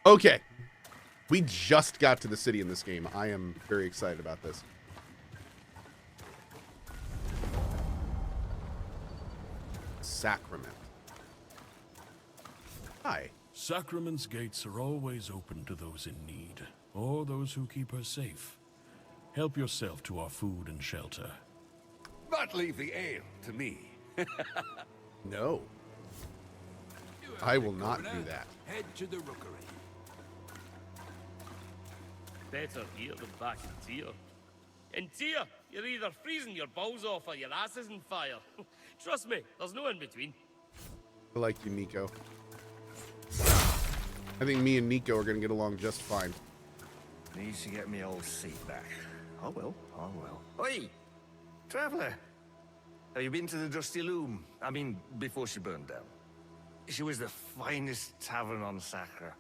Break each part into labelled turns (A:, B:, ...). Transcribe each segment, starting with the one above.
A: Okay. We just got to the city in this game. I am very excited about this. Sacrament. Hi.
B: Sacrament's gates are always open to those in need, or those who keep her safe. Help yourself to our food and shelter.
C: But leave the ale to me.
A: No. I will not do that.
C: Head to the rookery.
D: Better here than back in Tyr. In Tyr, you're either freezing your balls off or your ass is on fire. Trust me, there's no in between.
A: I like you, Nico. I think me and Nico are going to get along just fine.
E: Needs to get me old seat back. I will. Oi! Traveller! Have you been to the Dusty Loom? I mean, before she burned down. She was the finest tavern on Sacra.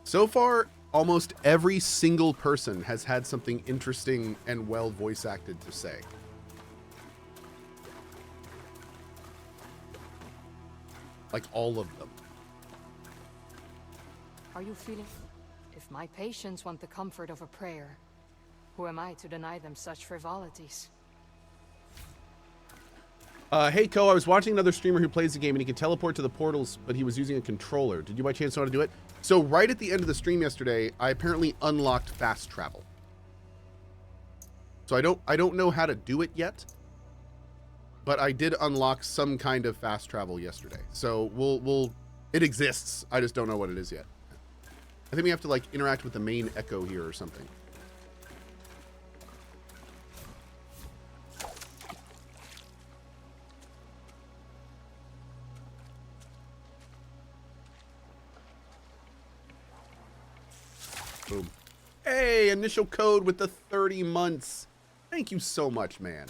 A: So far, almost every single person has had something interesting and well voice acted to say. Like all of them.
F: Are you feeling? If my patients want the comfort of a prayer, who am I to deny them such frivolities?
A: Hey, Cohh, I was watching another streamer who plays the game and he could teleport to the portals, but he was using a controller. Did you by chance know how to do it? So right at the end of the stream yesterday, I apparently unlocked fast travel. So I don't know how to do it yet, but I did unlock some kind of fast travel yesterday. So it exists. I just don't know what it is yet. I think we have to like interact with the main echo here or something. Boom. Hey, initial code with the 30 months. Thank you so much, man.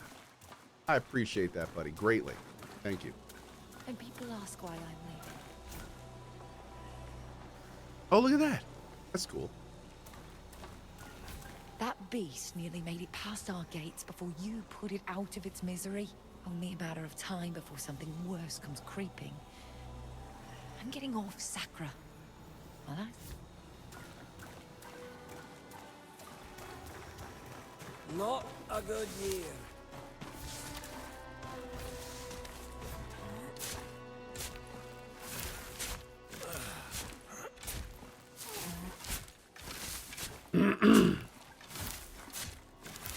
A: I appreciate that, buddy, greatly. Thank you.
G: And people ask why I'm leaving.
A: Oh, look at that. That's cool.
G: That beast nearly made it past our gates before you put it out of its misery. Only a matter of time before something worse comes creeping. I'm getting off Sacra. Well,
H: Not a good year.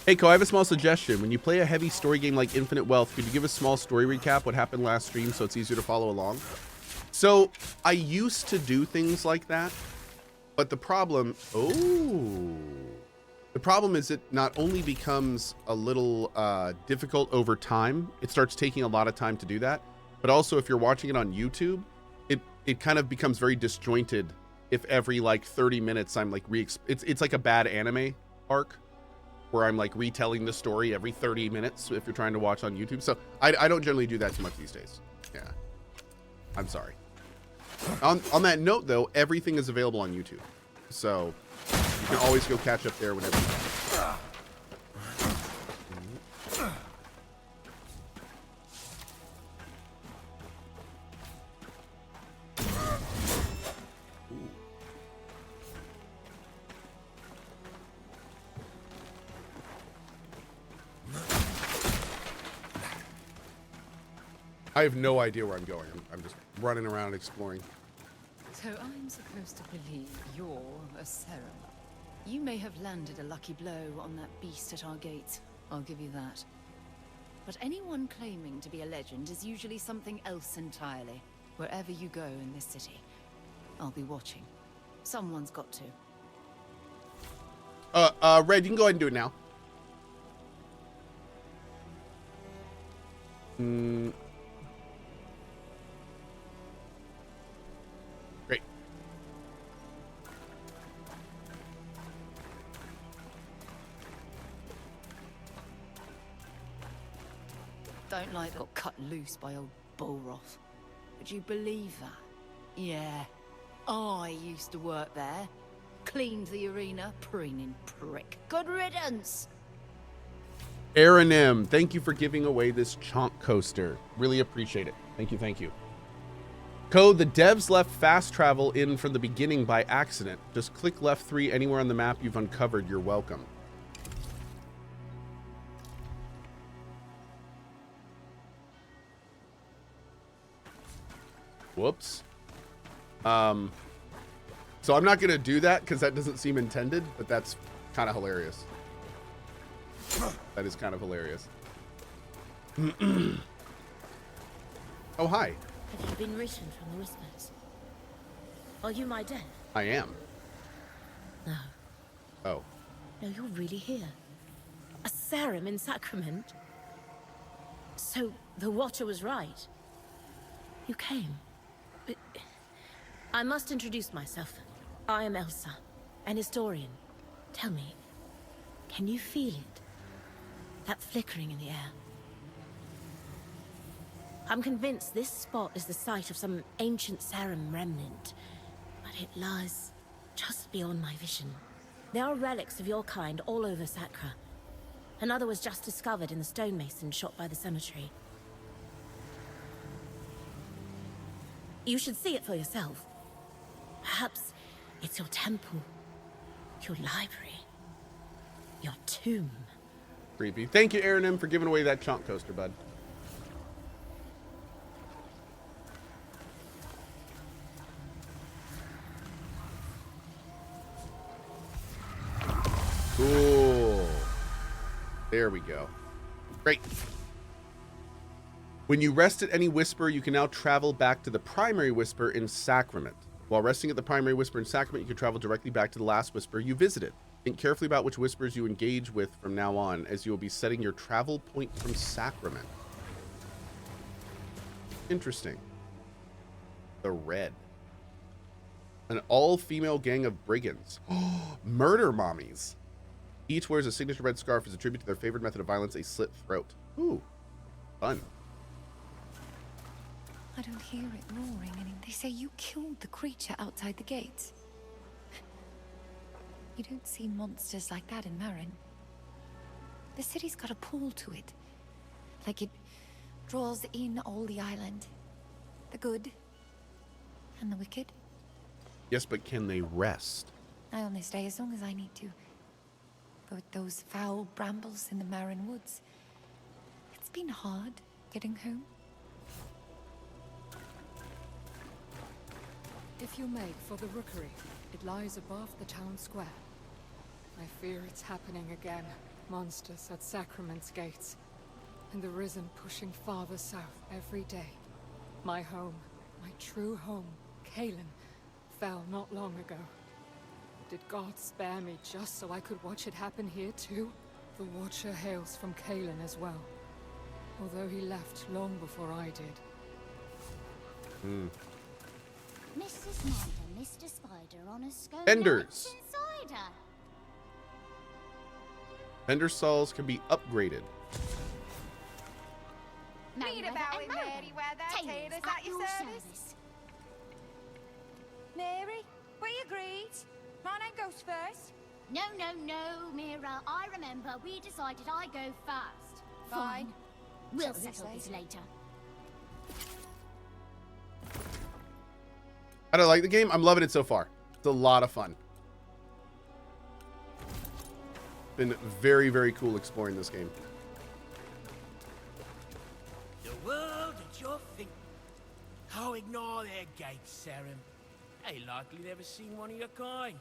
A: Hey, Cohh, I have a small suggestion. When you play a heavy story game like Infinite Wealth, could you give a small story recap what happened last stream so it's easier to follow along? So, I used to do things like that, but the problem... The problem is it not only becomes a little difficult over time, it starts taking a lot of time to do that, but also if you're watching it on YouTube, it kind of becomes very disjointed if every like 30 minutes I'm like it's like a bad anime arc where I'm like retelling the story every 30 minutes if you're trying to watch on YouTube. So I don't generally do that too much these days. Yeah. I'm sorry. On that note though, everything is available on YouTube. So you can always go catch up there whenever you want. I have no idea where I'm going. I'm just running around exploring.
I: So I'm supposed to believe you're a serum. You may have landed a lucky blow on that beast at our gates. I'll give you that. But anyone claiming to be a legend is usually something else entirely. Wherever you go in this city, I'll be watching. Someone's got to.
A: Red, you can go ahead and do it now. Great.
I: Don't like got cut loose by old Bullroth. Would you believe that? Yeah. I used to work there. Cleaned the arena, preening prick. Good riddance!
A: Aaron M, thank you for giving away this chonk coaster. Really appreciate it. Thank you, thank you. Cohh, the devs left fast travel in from the beginning by accident. Just click left 3 anywhere on the map you've uncovered. You're welcome. Whoops. So I'm not going to do that because that doesn't seem intended, but that's kind of hilarious. That is kind of hilarious. Oh, hi.
J: Have you been written from the whispers? Are you my death?
A: I am.
J: No.
A: Oh.
J: No, you're really here. A serum in Sacrament? So, the Watcher was right. You came. But I must introduce myself. I am Elsa, an historian. Tell me, can you feel it? That flickering in the air? I'm convinced this spot is the site of some ancient serum remnant, but it lies just beyond my vision. There are relics of your kind all over Sacra. Another was just discovered in the stonemason shot by the cemetery. You should see it for yourself. Perhaps it's your temple, your library, your tomb.
A: Creepy. Thank you, Aaron M, for giving away that chunk coaster, bud. Cool. There we go. Great. When you rest at any whisper, you can now travel back to the primary whisper in Sacrament. While resting at the primary whisper in Sacrament, you can travel directly back to the last whisper you visited. Think carefully about which whispers you engage with from now on, as you will be setting your travel point from Sacrament. Interesting. The Red. An all-female gang of brigands. Murder mommies. Each wears a signature red scarf as a tribute to their favorite method of violence, a slit throat. Ooh. Fun.
G: I don't hear it roaring, and they say you killed the creature outside the gates. You don't see monsters like that in Marin. The city's got a pull to it. Like it draws in all the island. The good and the wicked.
A: Yes, but can they rest?
G: I only stay as long as I need to. But with those foul brambles in the Marin woods, it's been hard getting home.
F: If you make for the rookery, it lies above the town square. I fear it's happening again. Monsters at Sacrament's gates. And the Risen pushing farther south every day. My home, my true home, Caelin, fell not long ago. Did God spare me just so I could watch it happen here too? The Watcher hails from Caelin as well. Although he left long before I did.
K: Mr. Snyder, Mr. Spider on a scone.
A: Vendors.
K: Insider.
A: Vendor stalls can be upgraded.
K: Read about it, Mary Weather. Taylor's at your service.
L: Mary, we agreed. My name goes first.
K: No, Mira. I remember we decided I go first.
L: Fine.
K: We'll settle this later.
A: I don't like the game. I'm loving it so far. It's a lot of fun. Been very, very cool exploring this game.
M: The world at your feet. Oh, ignore their gates, Sacrament. They likely never seen one of your kind.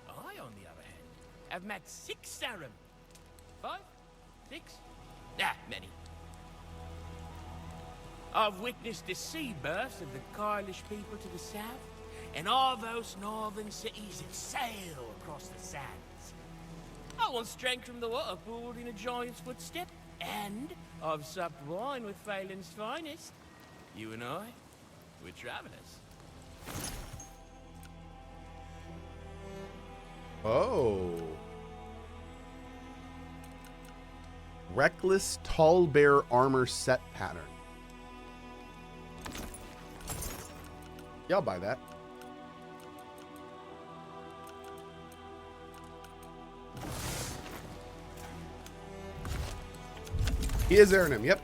M: I, on the other hand, have met 6 Sacrament. 5? 6? Many. I've witnessed the sea births of the Coilish people to the south, and all those northern cities that sail across the sands. I once drank from the water pooled in a giant's footstep, and I've supped wine with Phelan's finest. You and I, we're travelers.
A: Oh. Reckless Tall Bear armor set pattern. Yeah, I'll buy that. He is Aranim, yep.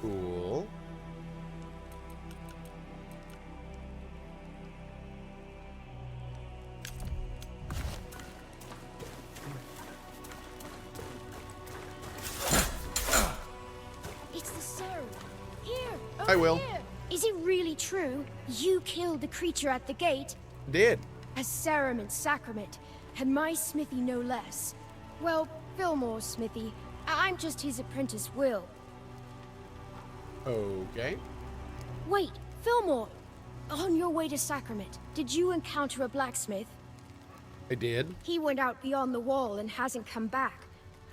A: Cool.
K: It's the serum. Here,
A: I will.
K: here. Is it really true? You killed the creature at the gate?
A: Did.
K: A serum and sacrament, and my smithy no less. Well, Fillmore's smithy. I'm just his apprentice, Will.
A: Okay.
K: Wait, Fillmore! On your way to Sacrament, did you encounter a blacksmith?
A: I did.
K: He went out beyond the wall and hasn't come back.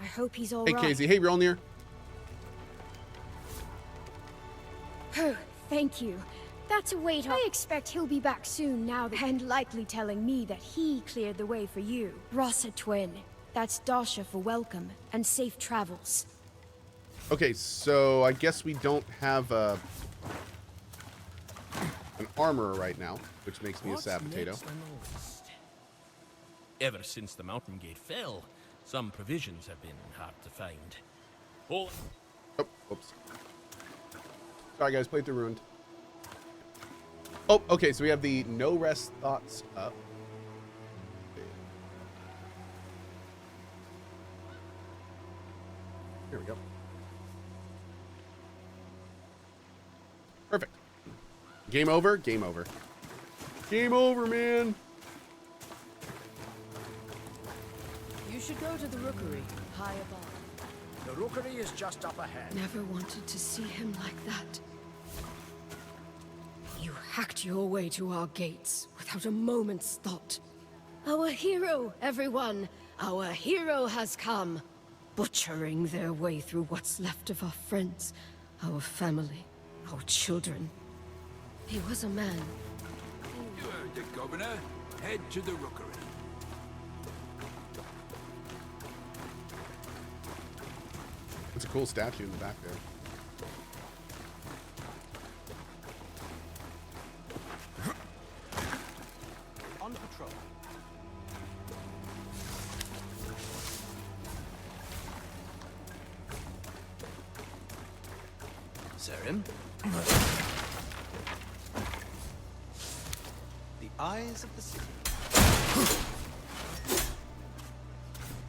K: I hope he's all
A: Hey,
K: right.
A: Casey. Hey, Mjolnir.
K: Thank you. That's a wait. I expect he'll be back soon now, and likely telling me that he cleared the way for you. Rossa twin. That's Dasha for welcome and safe travels.
A: Okay, so I guess we don't have an armorer right now, which makes me a sad potato.
M: next on the list? Ever since the mountain gate fell, some provisions have been hard to find.
A: Oh, whoops. Sorry, guys. Playthrough ruined. Oh, okay. So we have the no rest thoughts up. Here we go. Perfect. Game over. Game over. Game over, man.
I: You should go to the rookery, high above.
N: The rookery is just up ahead.
F: Never wanted to see him like that. You hacked your way to our gates without a moment's thought. Our hero, everyone. Our hero has come. Butchering their way through what's left of our friends, our family, our children. He was a man.
C: You heard the governor. Head to the rookery.
A: It's a cool statue in the back there.
N: On patrol.
O: Serim? The eyes of the city.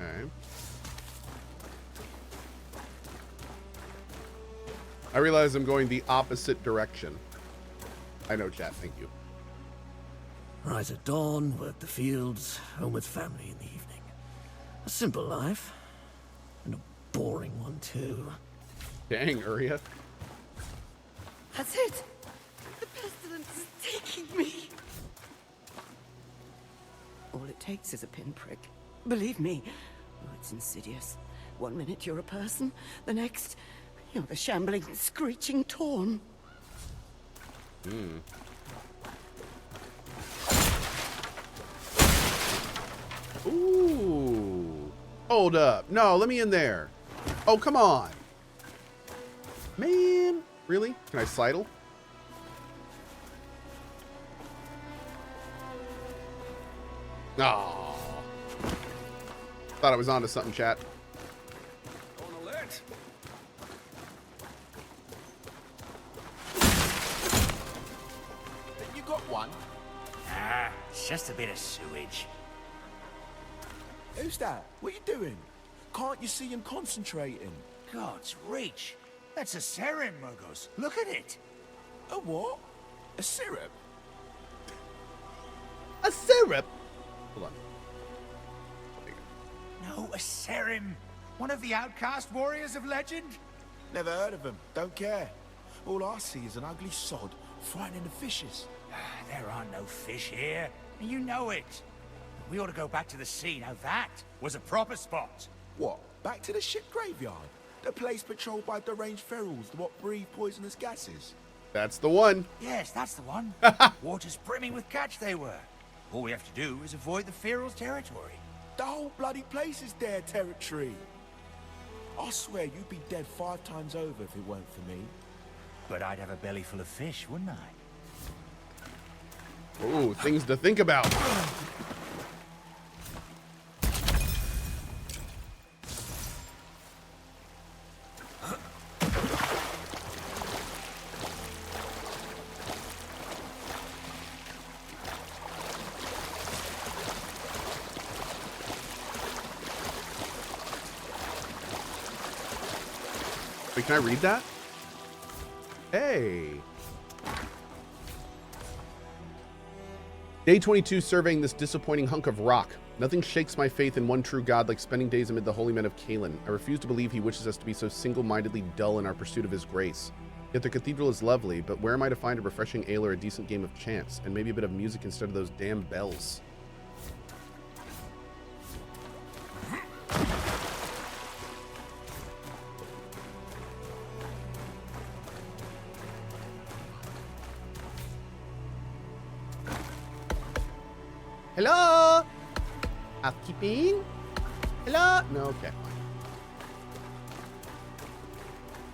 A: Okay. I realize I'm going the opposite direction. I know, chat. Thank you.
P: Rise at dawn, work the fields, home with family in the evening. A simple life. And a boring one, too.
A: Dang, Uria.
F: That's it. The pestilence is taking me.
Q: All it takes is a pinprick. Believe me. Oh, it's insidious. One minute you're a person, the next, you're the shambling, screeching Torn.
A: Hmm. Ooh. Hold up. No, let me in there. Oh, come on. Man. Really? Can I sidle? Oh. Thought I was onto something, chat.
C: On alert.
N: You got one?
R: Ah, it's just a bit of sewage.
N: Who's that? What are you doing? Can't you see him concentrating?
R: God's reach. That's a serum, Mugos. Look at it.
N: A what? A syrup?
A: A syrup? Hold on.
R: No, a serum. One of the outcast warriors of legend?
N: Never heard of him. Don't care. All I see is an ugly sod frightening the fishes.
R: There are no fish here, and you know it. We ought to go back to the sea. Now that was a proper spot.
N: What? Back to the ship graveyard? The place patrolled by deranged ferals what breathe poisonous gases?
A: That's the one.
R: Yes, that's the one. Water's brimming with catch they were. All we have to do is avoid the ferals' territory.
N: The whole bloody place is their territory. I swear you'd be dead 5 times over if it weren't for me.
R: But I'd have a belly full of fish, wouldn't I?
A: Ooh, things to think about. Wait, can I read that? Hey. Day 22, surveying this disappointing hunk of rock. Nothing shakes my faith in one true God like spending days amid the holy men of Kalen. I refuse to believe he wishes us to be so single-mindedly dull in our pursuit of his grace. Yet the cathedral is lovely, but where am I to find a refreshing ale or a decent game of chance, and maybe a bit of music instead of those damn bells? Hello? Housekeeping? Hello? No, okay.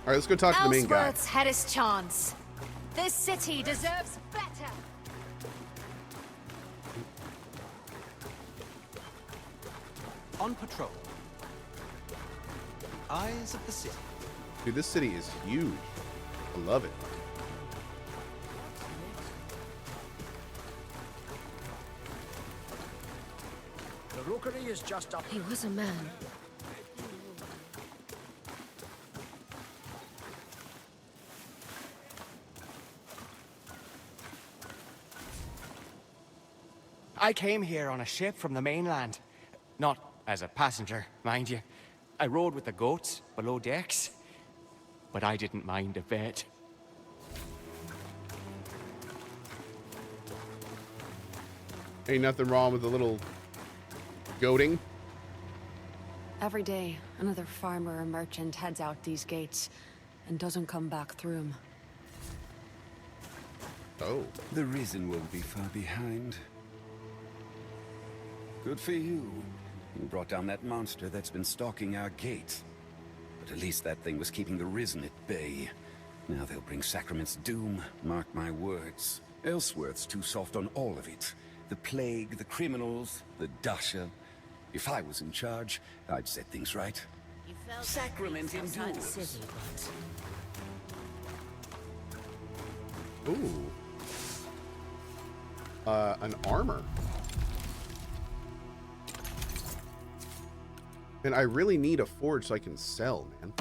A: All right, let's go talk to the main guy.
S: Ellsworth's had his chance. This city deserves better.
O: On patrol. Eyes of the city.
A: Dude, this city is huge. I love it.
H: The rookery is just up.
J: He was a man.
T: I came here on a ship from the mainland. Not as a passenger, mind you. I rode with the goats below decks. But I didn't mind a bit.
A: Ain't nothing wrong with a little goating.
F: Every day, another farmer or merchant heads out these gates and doesn't come back through them.
A: Oh.
U: The Risen won't be far behind. Good for you. You brought down that monster that's been stalking our gates. But at least that thing was keeping the Risen at bay. Now they'll bring Sacrament's doom, mark my words. Ellsworth's too soft on all of it. The plague, the criminals, the Dasha. If I was in charge, I'd set things right. Sacrament endures.
A: Ooh. An armor. And I really need a forge so I can sell, man.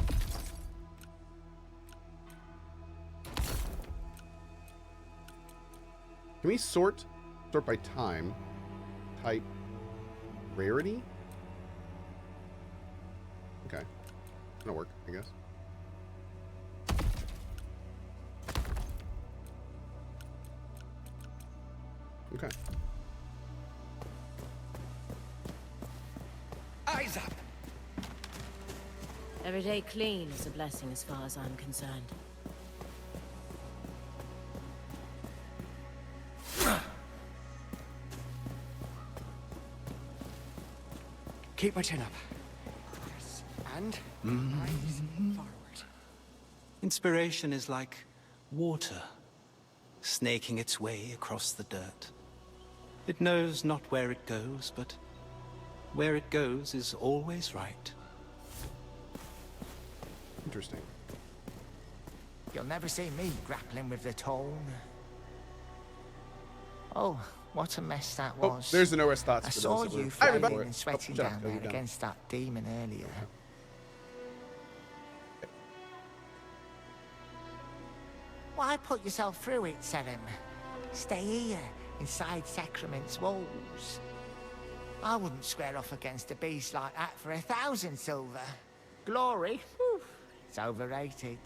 A: Can we sort by time, type, rarity? Okay. That'll work, I guess. Okay.
U: Eyes up!
J: Every day clean is a blessing as far as I'm concerned.
T: Keep my chin up. Yes. And eyes forward.
O: Inspiration is like water, snaking its way across the dirt. It knows not where it goes, but where it goes is always right.
A: Interesting.
R: You'll never see me grappling with the tone. Oh, what a mess that was.
A: Oh, there's the no rest thoughts.
R: I
A: for
R: saw
A: those that
R: you
A: were-
R: fighting
A: everybody.
R: and sweating
A: Shut up,
R: down
A: go
R: there
A: down.
R: against that demon earlier. Why put yourself through it, Selim? Stay here, inside Sacrament's walls. I wouldn't square off against a beast like that for 1,000 silver. Glory? Whew, it's overrated.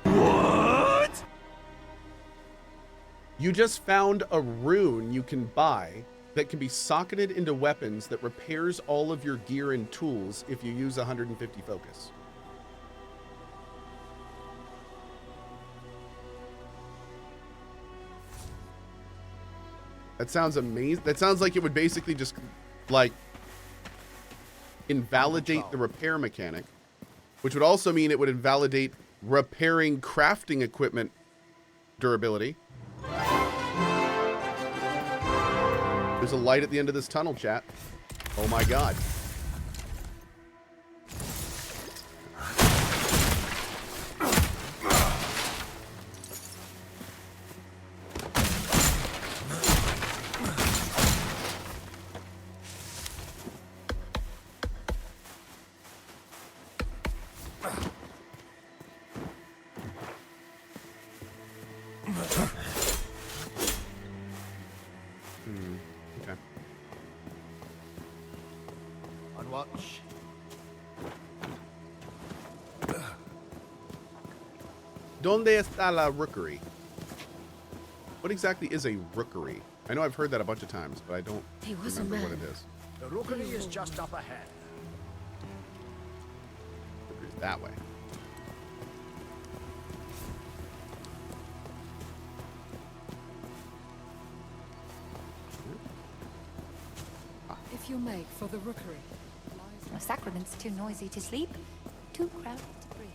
A: What? You just found a rune you can buy that can be socketed into weapons that repairs all of your gear and tools if you use 150 focus. That sounds amazing. That sounds like it would basically just, like, invalidate the repair mechanic, which would also mean it would invalidate repairing crafting equipment durability. There's a light at the end of this tunnel, chat. Oh my god.
C: watch.
A: Donde está la rookery? What exactly is a rookery? I know I've heard that a bunch of times, but I don't remember what it is.
H: The rookery is just up ahead.
A: Rookery's that way.
F: If you make for the rookery.
S: No, Sacrament's too noisy to sleep, too crowded to breathe.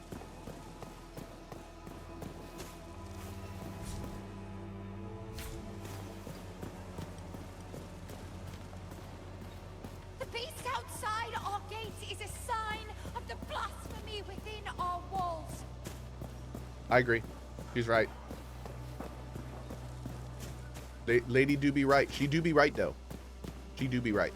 L: The beast outside our gates is a sign of the blasphemy within our walls.
A: I agree. She's right. Lady do be right. She do be right, though. She do be right.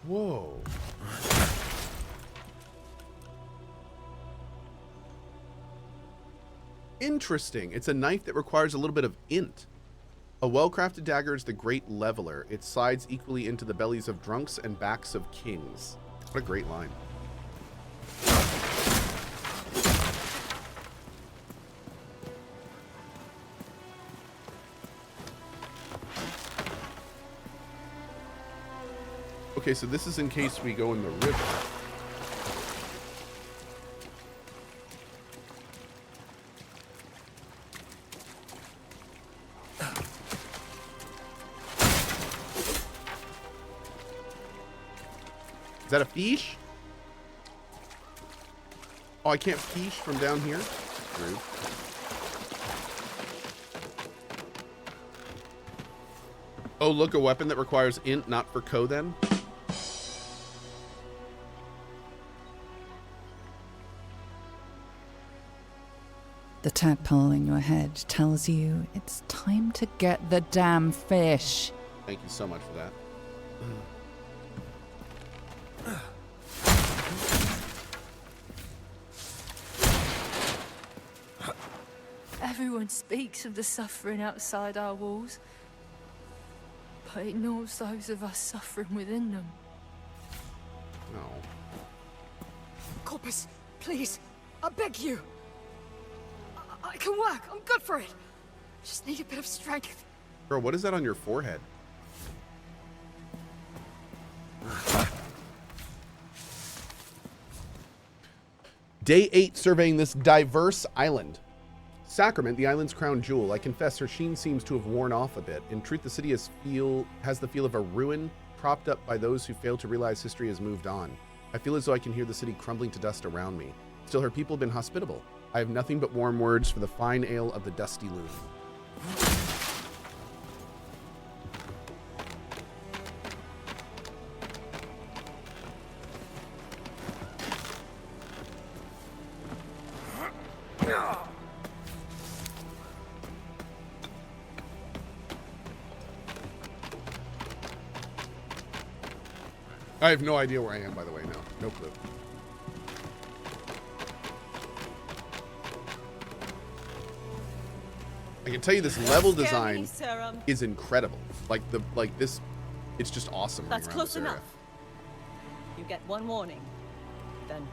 A: Whoa. Interesting. It's a knife that requires a little bit of int. A well-crafted dagger is the great leveler. It slides equally into the bellies of drunks and backs of kings. What a great line. Okay, so this is in case we go in the river. Is that a fish? Oh, I can't fish from down here? Rude. Oh, look, a weapon that requires int, not for Cohh then?
B: The tadpole in your head tells you it's time to get the damn fish.
A: Thank you so much for that.
V: Everyone speaks of the suffering outside our walls, but ignores those of us suffering within them.
A: No.
F: Corpus, please, I beg you. I can work. I'm good for it. Just need a bit of strength.
A: Girl, what is that on your forehead? Day 8 surveying this diverse island. Sacrament, the island's crown jewel. I confess her sheen seems to have worn off a bit. In truth, the city has the feel of a ruin propped up by those who fail to realize history has moved on. I feel as though I can hear the city crumbling to dust around me. Still, her people have been hospitable. I have nothing but warm words for the fine ale of the dusty loom. I have no idea where I am, by the way, no. No clue. I can tell you this level design is incredible. Like this, it's just awesome.
W: That's close enough. You get one warning, then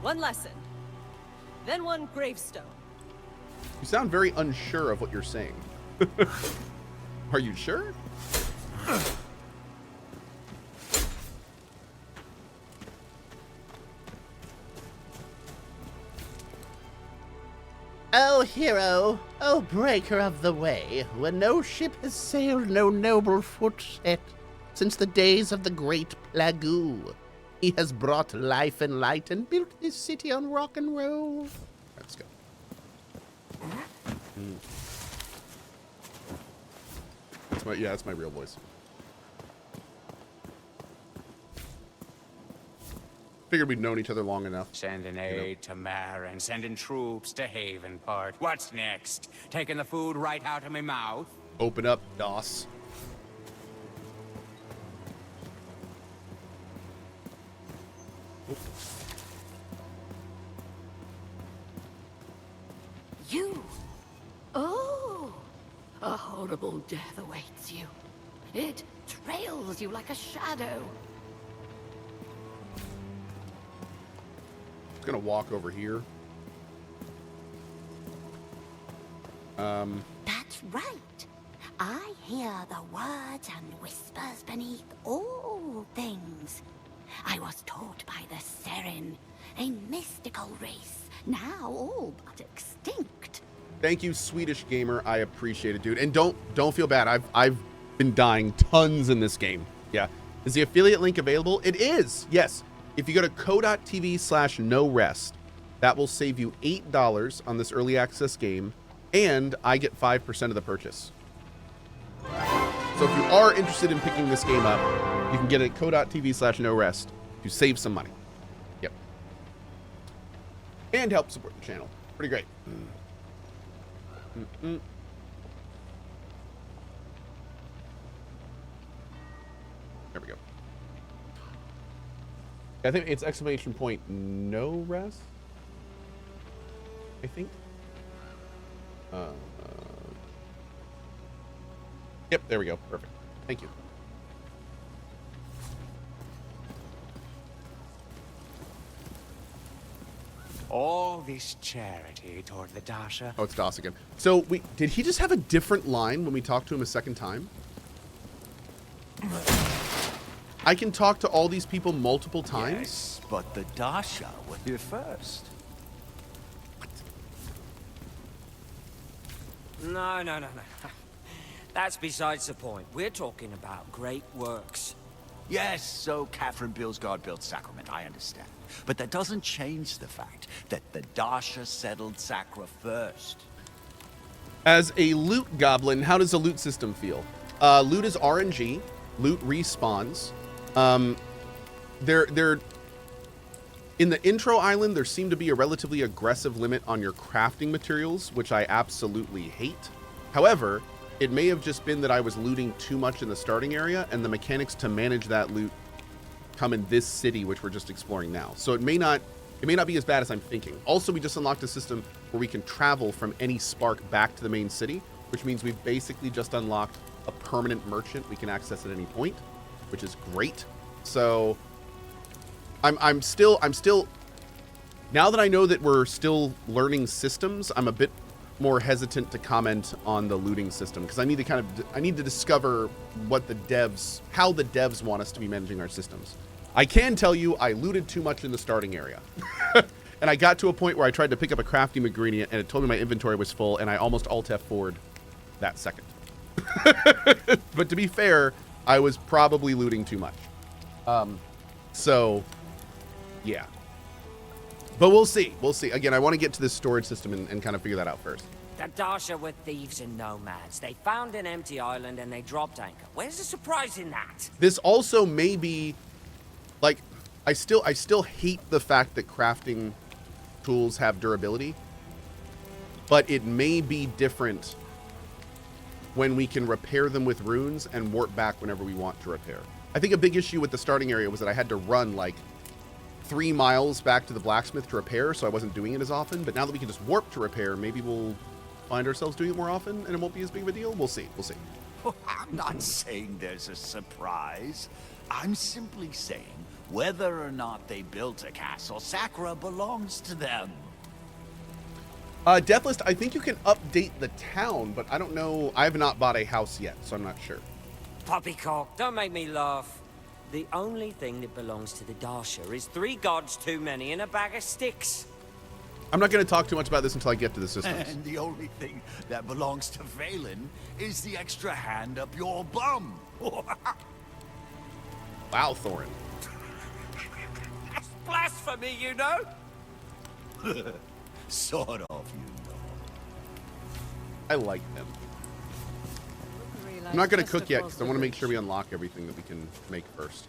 W: one lesson, then one gravestone.
A: You sound very unsure of what you're saying. Are you sure?
X: Oh, hero, oh, breaker of the way, where no ship has sailed, no noble foot set, since the days of the great Plagoo. He has brought life and light and built this city on rock and roll.
A: Let's go. That's my real voice. Figured we'd known each other long enough.
T: Sending aid to Marin, sending troops to Havenport. What's next? Taking the food right out of my mouth?
A: Open up, DOS.
D: You? Oh, a horrible death awaits you. It trails you like a shadow.
A: Just gonna walk over here.
D: That's right. I hear the words and whispers beneath all things. I was taught by the Seren, a mystical race, now all but extinct.
A: Thank you, Swedish gamer. I appreciate it, dude. And don't feel bad. I've been dying tons in this game. Yeah. Is the affiliate link available? It is. Yes. If you go to cohh.tv/no-rest, that will save you $8 on this early access game, and I get 5% of the purchase. So if you are interested in picking this game up, you can get it at cohh.tv/no-rest to save some money. Yep. And help support the channel. Pretty great. There we go. I think it's exclamation point no rest. I think. Yep, there we go. Perfect. Thank you.
T: All this charity toward the Dasha.
A: Oh, it's DOS again. So, did he just have a different line when we talked to him a second time? I can talk to all these people multiple times?
E: Yes, but the Dasha were here first.
G: No. That's besides the point. We're talking about great works.
E: Yes, so Catherine Billsgard built Sacrament, I understand. But that doesn't change the fact that the Dasha settled Sacra first.
A: As a loot goblin, how does the loot system feel? Loot is RNG. Loot respawns. There in the intro island, there seemed to be a relatively aggressive limit on your crafting materials, which I absolutely hate. However, it may have just been that I was looting too much in the starting area, and the mechanics to manage that loot come in this city, which we're just exploring now. So it may not be as bad as I'm thinking. Also, we just unlocked a system where we can travel from any spark back to the main city, which means we've basically just unlocked a permanent merchant we can access at any point, which is great. So I'm still now that I know that we're still learning systems, I'm a bit more hesitant to comment on the looting system, because I need to discover how the devs want us to be managing our systems. I can tell you I looted too much in the starting area. And I got to a point where I tried to pick up a crafting ingredient and it told me my inventory was full, and I almost Alt F4'd that second. But to be fair, I was probably looting too much. So yeah. But we'll see. Again, I want to get to this storage system and kind of figure that out first.
G: The Dasha were thieves and nomads. They found an empty island and they dropped anchor. Where's the surprise in that?
A: This also may be, like, I still hate the fact that crafting tools have durability, but it may be different when we can repair them with runes and warp back whenever we want to repair. I think a big issue with the starting area was that I had to run like 3 miles back to the blacksmith to repair, so I wasn't doing it as often. But now that we can just warp to repair, maybe we'll find ourselves doing it more often and it won't be as big of a deal. We'll see.
E: I'm not saying there's a surprise. I'm simply saying whether or not they built a castle, Sacra belongs to them.
A: Deathlist, I think you can update the town, but I don't know. I have not bought a house yet, so I'm not sure.
G: Poppycock, don't make me laugh. The only thing that belongs to the Dasha is 3 gods too many and a bag of sticks.
A: I'm not going to talk too much about this until I get to the systems.
E: And the only thing that belongs to Valen is the extra hand up your bum.
A: Wow, Thorin.
G: That's blasphemy, you know?
E: Sort of, you know.
A: I like them. I'm not going to cook yet because I want to make sure we unlock everything that we can make first.